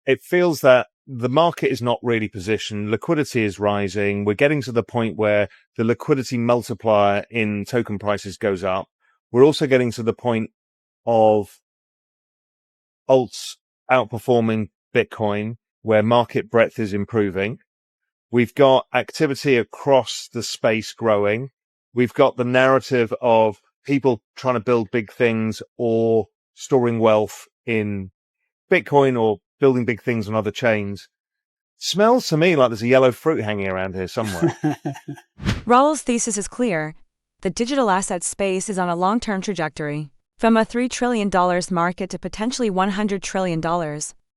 It feels that the market is not really positioned. Liquidity is rising. We're getting to the point where the liquidity multiplier in token prices goes up. We're also getting to the point of alts outperforming Bitcoin, where market breadth is improving. We've got activity across the space growing. We've got the narrative of people trying to build big things or storing wealth in Bitcoin or building big things on other chains. Smells to me like there's a yellow fruit hanging around here somewhere. Raoul's thesis is clear. The digital asset space is on a long-term trajectory, from a $3 trillion market to potentially $100 trillion.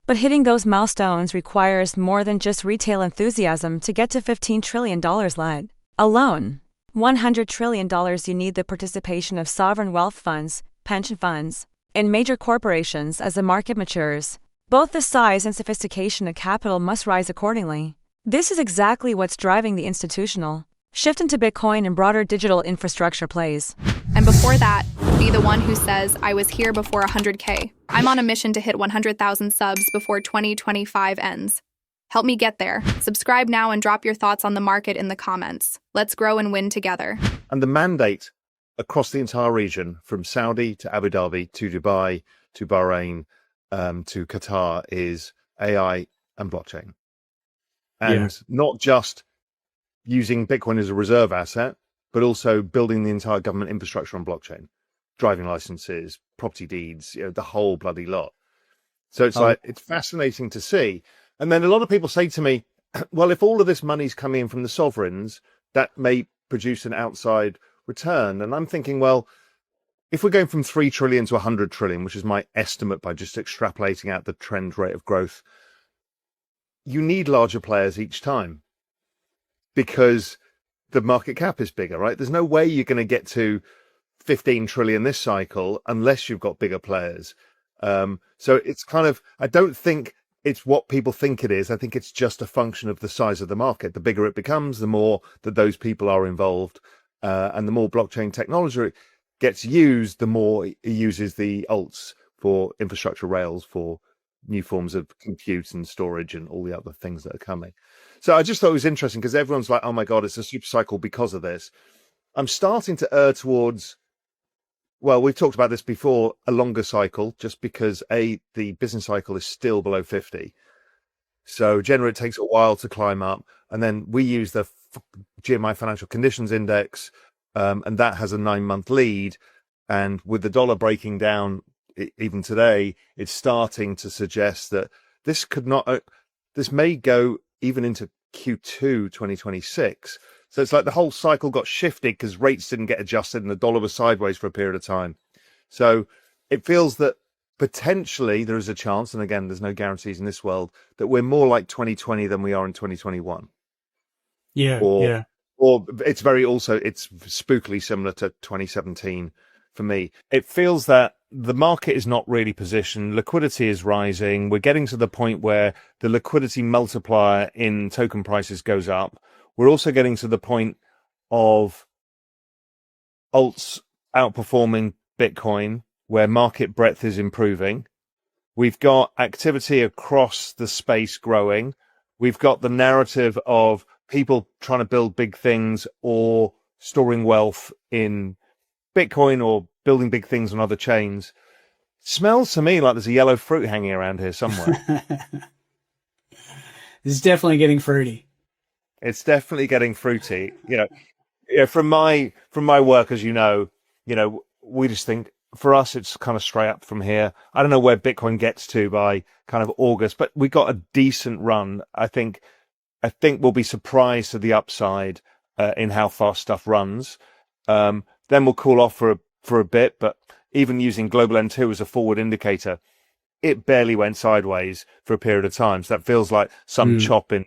But hitting those milestones requires more than just retail enthusiasm to get to $15 trillion let alone $100 trillion. You need the participation of sovereign wealth funds, pension funds, and major corporations as the market matures. Both the size and sophistication of capital must rise accordingly. This is exactly what's driving the institutional shift into Bitcoin and broader digital infrastructure plays. And before that, be the one who says, I was here before 100K. I'm on a mission to hit 100,000 subs before 2025 ends. Help me get there. Subscribe now and drop your thoughts on the market in the comments. Let's grow and win together. And the mandate across the entire region, from Saudi to Abu Dhabi to Dubai to Bahrain to Qatar, is AI and blockchain. And not just using Bitcoin as a reserve asset, but also building the entire government infrastructure on blockchain, driving licenses, property deeds, the whole bloody lot. So it's it's fascinating to see. And then a lot of people say to me, well, if all of this money's coming in from the sovereigns, that may produce an outside return. And I'm thinking, well, if we're going from 3 trillion to 100 trillion, which is my estimate by just extrapolating out the trend rate of growth, you need larger players each time because the market cap is bigger, right? There's no way you're going to get to 15 trillion this cycle unless you've got bigger players. So it's kind of, I don't think it's what people think it is. I think it's just a function of the size of the market. The bigger it becomes, the more that those people are involved. And the more blockchain technology gets used, the more it uses the alts for infrastructure rails, for new forms of compute and storage and all the other things that are coming. So I just thought it was interesting because everyone's like, oh my God, it's a super cycle because of this. I'm starting to err towards, well, we've talked about this before, a longer cycle, just because the business cycle is still below 50. So generally it takes a while to climb up. And then we use the GMI Financial Conditions Index, and that has a 9-month lead. And with the dollar breaking down, even today, it's starting to suggest that this may go even into Q2 2026. So it's like the whole cycle got shifted because rates didn't get adjusted and the dollar was sideways for a period of time. So it feels that potentially there is a chance, and again, there's no guarantees in this world, that we're more like 2020 than we are in 2021. Or it's it's spookily similar to 2017 for me. It feels that the market is not really positioned. Liquidity is rising. We're getting to the point where the liquidity multiplier in token prices goes up. We're also getting to the point of alts outperforming Bitcoin, where market breadth is improving. We've got activity across the space growing. We've got the narrative of people trying to build big things or storing wealth in Bitcoin or building big things on other chains. Smells to me like there's a yellow fruit hanging around here somewhere. This is definitely getting fruity. It's definitely getting fruity. From my work, as you know, we just think for us, it's kind of straight up from here. I don't know where Bitcoin gets to by kind of August, but we got a decent run. I think we'll be surprised to the upside in how fast stuff runs. Then we'll cool off for a bit, but even using Global N2 as a forward indicator, it barely went sideways for a period of time. So that feels like some chop in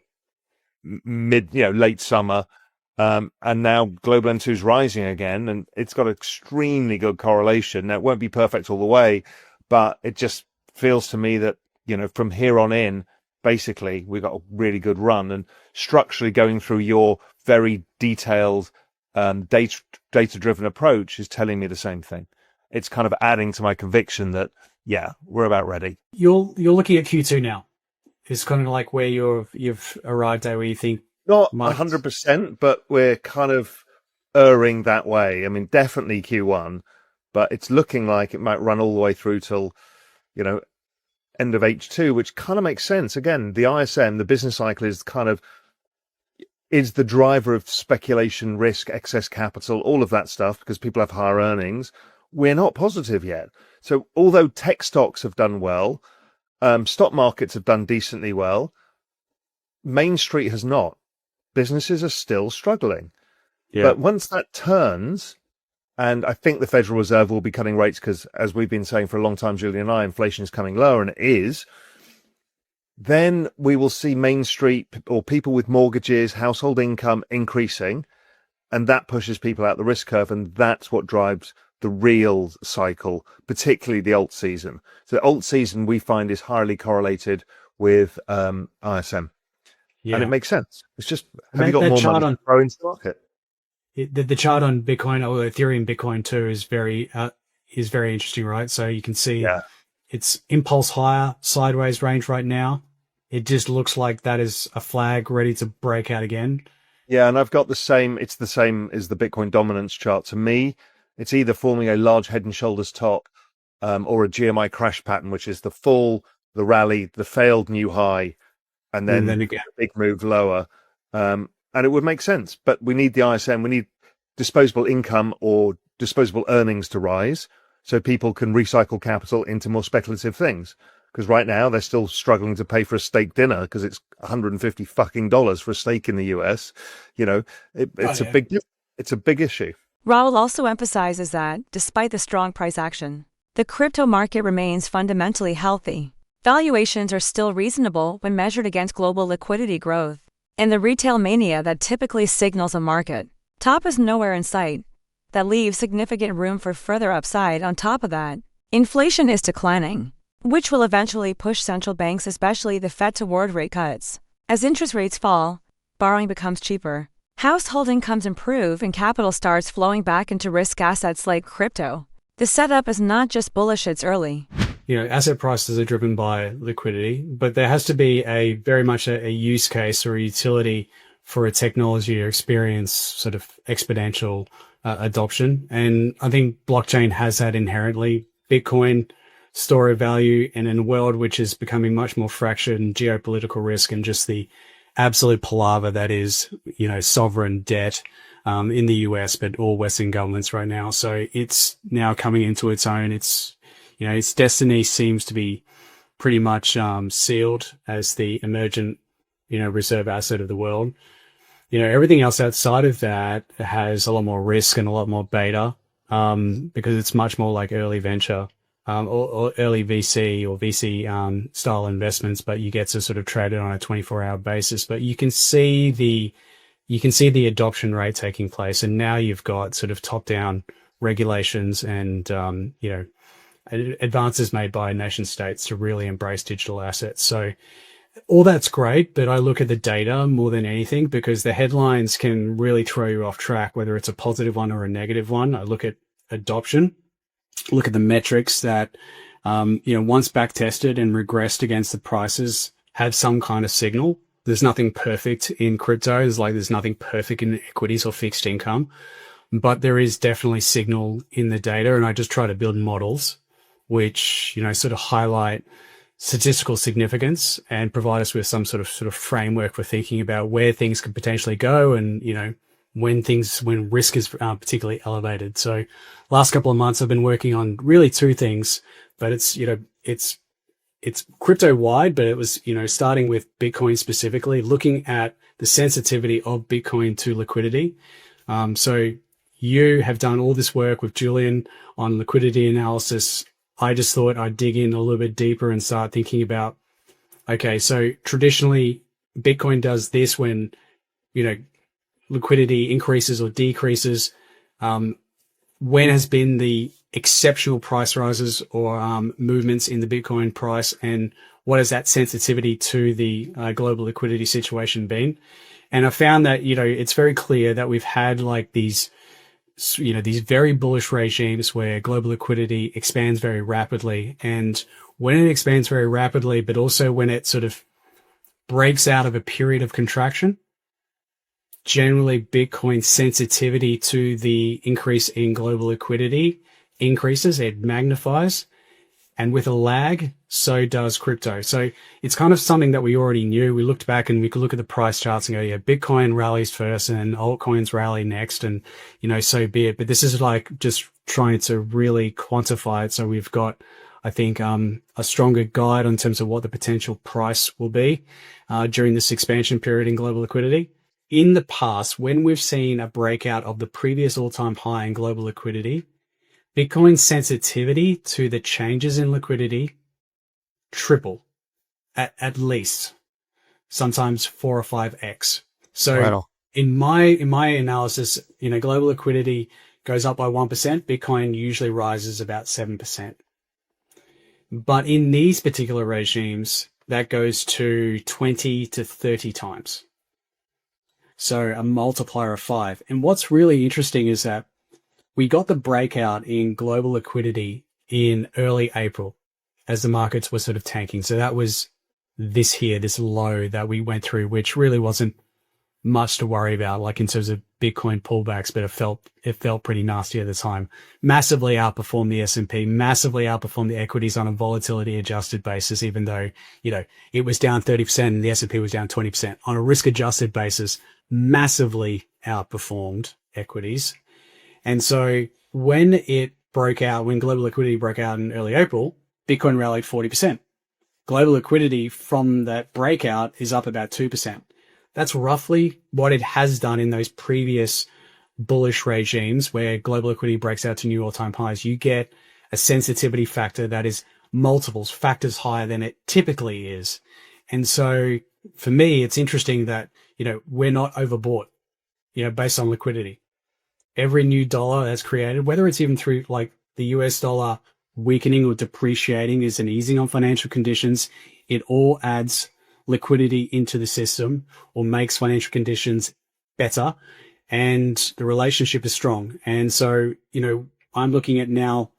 late summer. And now Global N2 is rising again, and it's got extremely good correlation. Now, it won't be perfect all the way, but it just feels to me that, from here on in, basically, we've got a really good run. And structurally going through your very detailed data-driven approach is telling me the same thing. It's kind of adding to my conviction that, yeah, we're about ready. You're looking at Q2 now. is kind of like where you've arrived at, where you think Not might 100%, but we're kind of erring that way. I mean, definitely Q1, but it's looking like it might run all the way through till, you know, end of H2, which kind of makes sense. Again, the ISM, the business cycle is the driver of speculation, risk, excess capital, all of that stuff, because people have higher earnings. We're not positive yet. So although tech stocks have done well, stock markets have done decently well, Main Street has not. Businesses are still struggling. yeah. But once that turns, and I think the Federal Reserve will be cutting rates because, as we've been saying for a long time, Julian and I, inflation is coming lower, and it is, then we will see Main Street or people with mortgages, household income increasing, and that pushes people out the risk curve, and that's what drives the real cycle, particularly the alt season. So the alt season we find is highly correlated with ISM. Yeah. And it makes sense. It's just, have That- you got that more chart money on- to throw into the market? The chart on Bitcoin or Ethereum Bitcoin too is very interesting, right? So you can see Yeah. it's impulse higher, sideways range right now. It just looks like that is a flag ready to break out again. Yeah, and I've got the same, it's the same as the Bitcoin dominance chart. To me, it's either forming a large head and shoulders top or a GMI crash pattern, which is the fall, the rally, the failed new high, and then again. a big move lower. And it would make sense, but we need the ISM, we need disposable income or disposable earnings to rise so people can recycle capital into more speculative things. Because right now they're still struggling to pay for a steak dinner because it's $150 fucking for a steak in the US. You know, it's a big issue. Raoul also emphasizes that, despite the strong price action, the crypto market remains fundamentally healthy. Valuations are still reasonable when measured against global liquidity growth, and the retail mania that typically signals a market top is nowhere in sight. That leaves significant room for further upside. On top of that, inflation is declining, which will eventually push central banks, especially the Fed, toward rate cuts. As interest rates fall, borrowing becomes cheaper, household incomes improve, and capital starts flowing back into risk assets like crypto. The setup is not just bullish, it's early. You know, asset prices are driven by liquidity, but there has to be very much a use case or a utility for a technology to experience sort of exponential adoption. And I think blockchain has that inherently. Bitcoin, store of value, and in a world which is becoming much more fractured, geopolitical risk, and just the absolute palaver that is, you know, sovereign debt in the US, but all Western governments right now. So it's now coming into its own. It's, you know, its destiny seems to be pretty much sealed as the emergent, you know, reserve asset of the world. You know, everything else outside of that has a lot more risk and a lot more beta because it's much more like early venture or early VC or VC style investments, but you get to sort of trade it on a 24-hour basis. But you can see the adoption rate taking place, and now you've got sort of top-down regulations and you know, advances made by nation states to really embrace digital assets. So all that's great, but I look at the data more than anything because the headlines can really throw you off track, whether it's a positive one or a negative one. I look at adoption, look at the metrics that, you know, once back tested and regressed against the prices have some kind of signal. There's nothing perfect in crypto. There's nothing perfect in equities or fixed income, but there is definitely signal in the data. And I just try to build models which, you know, sort of highlight statistical significance and provide us with some sort of framework for thinking about where things could potentially go and, you know, when risk is particularly elevated. So last couple of months I've been working on really two things, but it's, you know, it's crypto wide, but it was, you know, starting with Bitcoin specifically, looking at the sensitivity of Bitcoin to liquidity. So you have done all this work with Julian on liquidity analysis. I just thought I'd dig in a little bit deeper and start thinking about, okay, so traditionally Bitcoin does this when, you know, liquidity increases or decreases. When has been the exceptional price rises or movements in the Bitcoin price, and what has that sensitivity to the global liquidity situation been? And I found that, you know, it's very clear that we've had like these, you know, these very bullish regimes where global liquidity expands very rapidly. And when it expands very rapidly, but also when it sort of breaks out of a period of contraction, generally Bitcoin's sensitivity to the increase in global liquidity increases, it magnifies. And with a lag, so does crypto. So it's kind of something that we already knew. We looked back and we could look at the price charts and go, yeah, Bitcoin rallies first and altcoins rally next, and, so be it. But this is like just trying to really quantify it. So we've got, I think, a stronger guide in terms of what the potential price will be during this expansion period in global liquidity. In the past, when we've seen a breakout of the previous all-time high in global liquidity, Bitcoin's sensitivity to the changes in liquidity triple, at least, sometimes 4 or 5x. So Right on. in my analysis, global liquidity goes up by 1%, Bitcoin usually rises about 7%. But in these particular regimes, that goes to 20 to 30 times. So a multiplier of 5. And what's really interesting is that we got the breakout in global liquidity in early April as the markets were sort of tanking. So that was this low that we went through, which really wasn't much to worry about, like in terms of Bitcoin pullbacks, but it felt pretty nasty at the time. Massively outperformed the S&P, massively outperformed the equities on a volatility adjusted basis, even though, it was down 30% and the S&P was down 20%. On a risk adjusted basis, massively outperformed equities. And so when global liquidity broke out in early April, Bitcoin rallied 40%. Global liquidity from that breakout is up about 2%. That's roughly what it has done in those previous bullish regimes where global liquidity breaks out to new all-time highs. You get a sensitivity factor that is factors higher than it typically is. And so for me, it's interesting that, we're not overbought, based on liquidity. Every new dollar that's created, whether it's even through like the US dollar weakening or depreciating is an easing on financial conditions, it all adds liquidity into the system or makes financial conditions better. And the relationship is strong. And so, I'm looking at now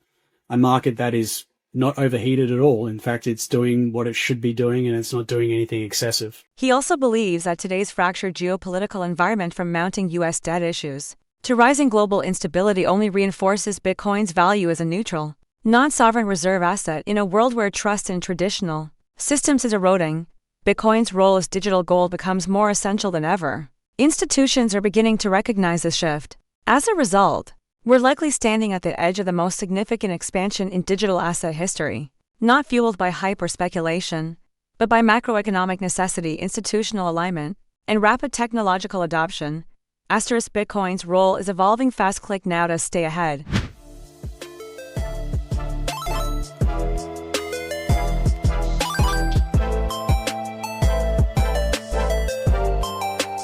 a market that is not overheated at all. In fact, it's doing what it should be doing and it's not doing anything excessive. He also believes that today's fractured geopolitical environment, from mounting U.S. debt issues to rising global instability, only reinforces Bitcoin's value as a neutral, non-sovereign reserve asset in a world where trust in traditional systems is eroding. Bitcoin's role as digital gold becomes more essential than ever. Institutions are beginning to recognize this shift. As a result, we're likely standing at the edge of the most significant expansion in digital asset history, not fueled by hype or speculation, but by macroeconomic necessity, institutional alignment, and rapid technological adoption. Bitcoin's role is evolving fast. Click now to stay ahead.